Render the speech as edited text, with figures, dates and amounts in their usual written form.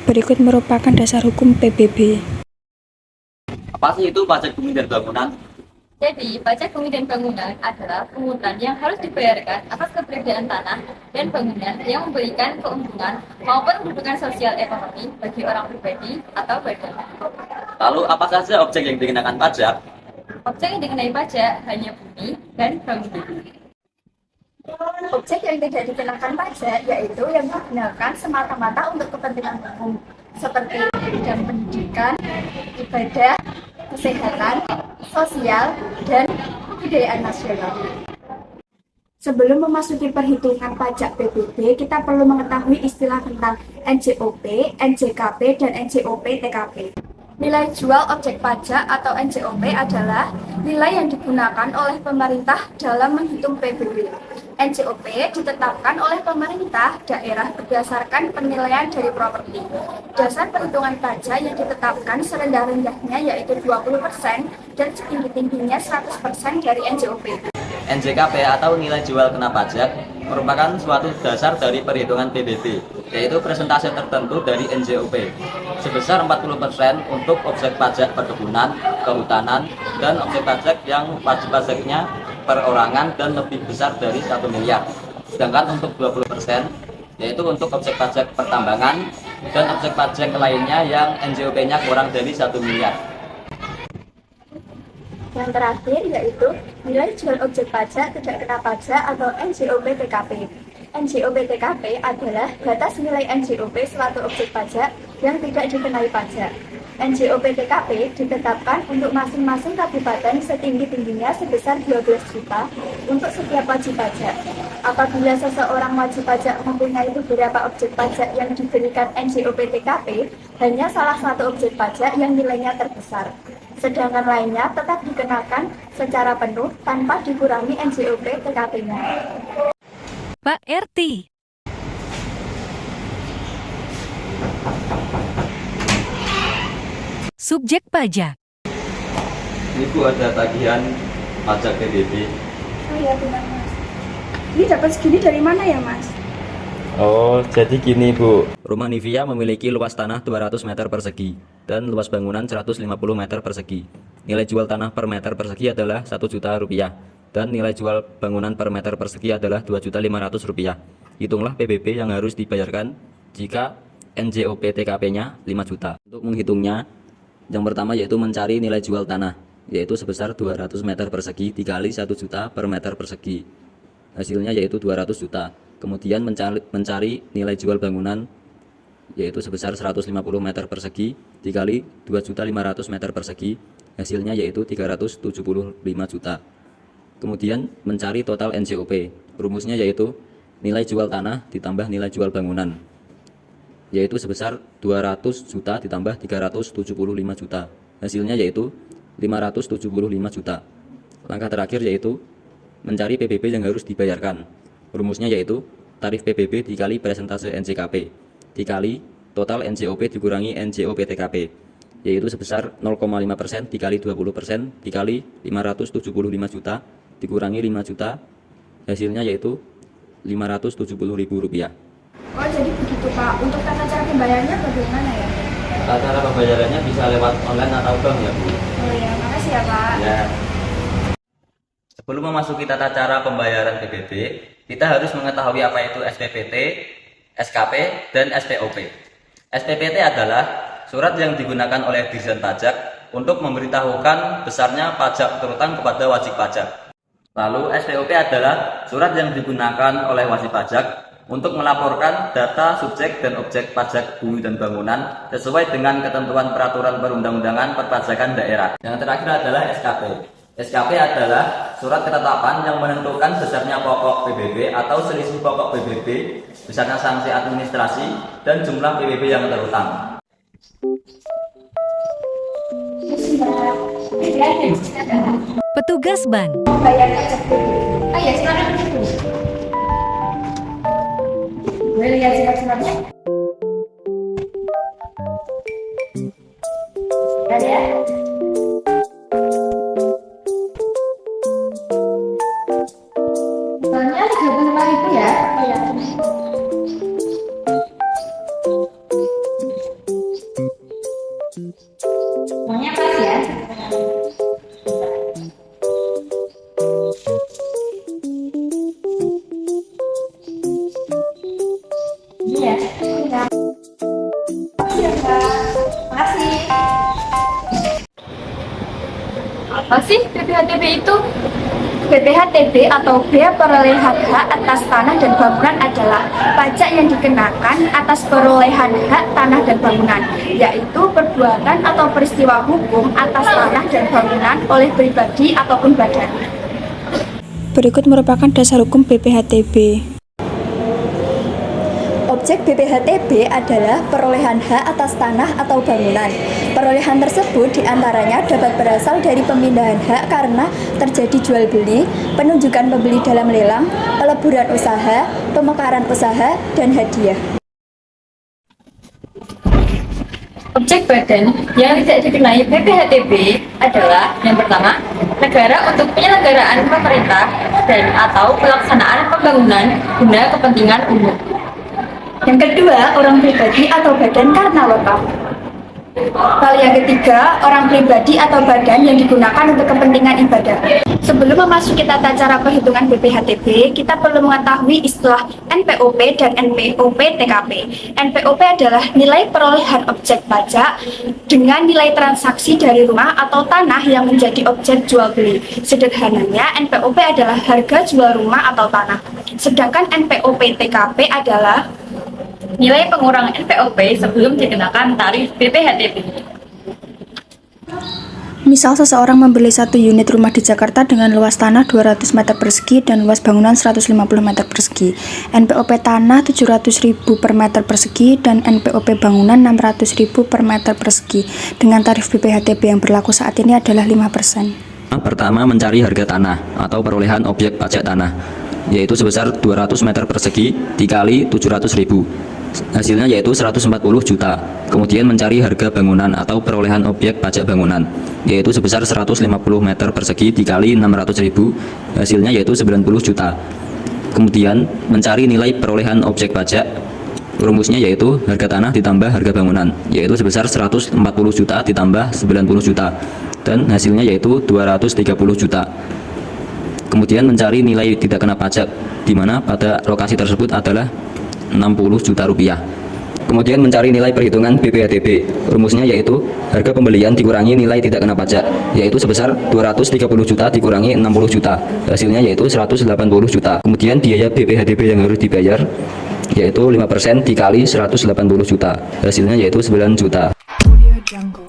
berikut merupakan dasar hukum PBB. Apa sih itu pajak bumi dan bangunan? Jadi, pajak bumi dan bangunan adalah pungutan yang harus dibayarkan atas keberadaan tanah dan bangunan yang memberikan keuntungan maupun kedudukan sosial ekonomi bagi orang pribadi atau badan. Lalu apa saja objek yang dikenakan pajak? Objek yang dikenai pajak hanya bumi dan bangunan. Objek yang tidak dikenakan pajak yaitu yang digunakan semata-mata untuk kepentingan umum seperti bidang pendidikan, ibadah, kesehatan, sosial, dan kebudayaan nasional. Sebelum memasuki perhitungan pajak PBB, kita perlu mengetahui istilah tentang NJOP, NJKP, dan NJOP-TKP. Nilai jual objek pajak atau NJOP adalah nilai yang digunakan oleh pemerintah dalam menghitung PBB. NJOP ditetapkan oleh pemerintah daerah berdasarkan penilaian dari properti. Dasar perhitungan pajak yang ditetapkan serendah-rendahnya yaitu 20% dan setinggi-tingginya 100% dari NJOP. NJKP atau nilai jual kena pajak merupakan suatu dasar dari perhitungan PBB, yaitu persentase tertentu dari NJOP, sebesar 40% untuk objek pajak perkebunan, kehutanan, dan objek pajak yang wajib pajaknya perorangan dan lebih besar dari 1 miliar. Sedangkan untuk 20%, yaitu untuk objek pajak pertambangan dan objek pajak lainnya yang NJOP-nya kurang dari 1 miliar. Yang terakhir yaitu nilai jual objek pajak tidak kena pajak atau NJOP-TKP. NJOP-TKP adalah batas nilai NJOP suatu objek pajak yang tidak dikenai pajak. NJOP-TKP ditetapkan untuk masing-masing kabupaten setinggi-tingginya sebesar 12 juta untuk setiap wajib pajak. Apabila seseorang wajib pajak mempunyai beberapa objek pajak yang diberikan NJOP-TKP, hanya salah satu objek pajak yang nilainya terbesar. Sedangkan lainnya tetap dikenakan secara penuh tanpa dikurangi NJOP-TKP-nya. Pak RT. Subjek pajak. Ini Bu, ada tagihan pajak PBB. Oh iya benar Mas. Ini dapat segini dari mana ya Mas? Oh, jadi gini Bu. Rumah Nivea memiliki luas tanah 200 meter persegi dan luas bangunan 150 meter persegi. Nilai jual tanah per meter persegi adalah 1 juta rupiah dan nilai jual bangunan per meter persegi adalah 2.500.000 rupiah. Hitunglah PBB yang harus dibayarkan jika NJOP-TKP-nya 5 juta. Untuk menghitungnya, yang pertama yaitu mencari nilai jual tanah, yaitu sebesar 200 meter persegi dikali 1 juta per meter persegi. Hasilnya yaitu 200 juta. Kemudian mencari nilai jual bangunan, yaitu sebesar 150 meter persegi dikali 2.500.000 meter persegi. Hasilnya yaitu 375 juta. Kemudian mencari total NJOP. Rumusnya yaitu nilai jual tanah ditambah nilai jual bangunan, yaitu sebesar 200 juta ditambah 375 juta. Hasilnya yaitu 575 juta. Langkah terakhir yaitu mencari PBB yang harus dibayarkan. Rumusnya yaitu tarif PBB dikali persentase NJKP dikali total NJOP dikurangi NJOP-TKP, yaitu sebesar 0,5% dikali 20% dikali 575 juta dikurangi 5 juta. Hasilnya yaitu 570.000 rupiah. Oh jadi begitu Pak. Untuk tata cara pembayarannya bagaimana ya? Tata cara pembayarannya bisa lewat online atau bank ya Bu. Oh ya, makasih ya Pak. Ya. Sebelum memasuki tata cara pembayaran PBB, kita harus mengetahui apa itu SPPT, SKP, dan SPOP. SPPT adalah surat yang digunakan oleh Dirjen Pajak untuk memberitahukan besarnya pajak terutang kepada wajib pajak. Lalu SPOP adalah surat yang digunakan oleh wajib pajak untuk melaporkan data subjek dan objek pajak bumi dan bangunan sesuai dengan ketentuan peraturan perundang-undangan perpajakan daerah. Yang terakhir adalah SKP. SKP adalah surat ketetapan yang menentukan besarnya pokok PBB atau selisih pokok PBB, besarnya sanksi administrasi, dan jumlah PBB yang terutang. Petugas ban. Bayar pajak PBB. Oh iya, silakan dulu. Boleh lihat surat-suratnya? Ada ya? Soalnya 35.000 ya. Iya. Apa sih BPHTB itu? BPHTB atau Bea Perolehan Hak atas Tanah dan Bangunan adalah pajak yang dikenakan atas perolehan hak tanah dan bangunan, yaitu perbuatan atau peristiwa hukum atas tanah dan bangunan oleh pribadi ataupun badan. Berikut merupakan dasar hukum BPHTB. Objek BPHTB adalah perolehan hak atas tanah atau bangunan. Perolehan tersebut diantaranya dapat berasal dari pemindahan hak karena terjadi jual beli, penunjukan pembeli dalam lelang, peleburan usaha, pemekaran usaha, dan hadiah. Objek badan yang tidak dikenai BPHTB adalah yang pertama, negara untuk penyelenggaraan pemerintah dan atau pelaksanaan pembangunan guna kepentingan umum. Yang kedua, orang pribadi atau badan karena wakaf. Hal yang ketiga, orang pribadi atau badan yang digunakan untuk kepentingan ibadah. Sebelum memasuki tata cara perhitungan BPHTB, kita perlu mengetahui istilah NPOP dan NPOP TKP. NPOP adalah nilai perolehan objek pajak dengan nilai transaksi dari rumah atau tanah yang menjadi objek jual beli. Sederhananya, NPOP adalah harga jual rumah atau tanah. Sedangkan NPOP TKP adalah Nilai pengurangan NPOP sebelum dikenakan tarif BPHTB. Misal seseorang membeli 1 unit rumah di Jakarta dengan luas tanah 200 meter persegi dan luas bangunan 150 meter persegi. NPOP tanah 700.000 per meter persegi dan NPOP bangunan 600.000 per meter persegi. Dengan tarif BPHTB yang berlaku saat ini adalah 5%. Pertama, mencari harga tanah atau perolehan objek pajak tanah, yaitu sebesar 200 meter persegi dikali 700.000. Hasilnya yaitu 140 juta. Kemudian mencari harga bangunan atau perolehan objek pajak bangunan, yaitu sebesar 150 meter persegi dikali 600.000. Hasilnya yaitu 90 juta. Kemudian mencari nilai perolehan objek pajak. Rumusnya yaitu harga tanah ditambah harga bangunan, yaitu sebesar 140 juta ditambah 90 juta. Dan hasilnya yaitu 230 juta. Kemudian mencari nilai tidak kena pajak, di mana pada lokasi tersebut adalah 60 juta rupiah. Kemudian mencari nilai perhitungan BPHTB. Rumusnya yaitu harga pembelian dikurangi nilai tidak kena pajak, yaitu sebesar 230 juta dikurangi 60 juta. Hasilnya yaitu 180 juta. Kemudian biaya BPHTB yang harus dibayar yaitu 5% dikali 180 juta. Hasilnya yaitu 9 juta. Audio Jungle.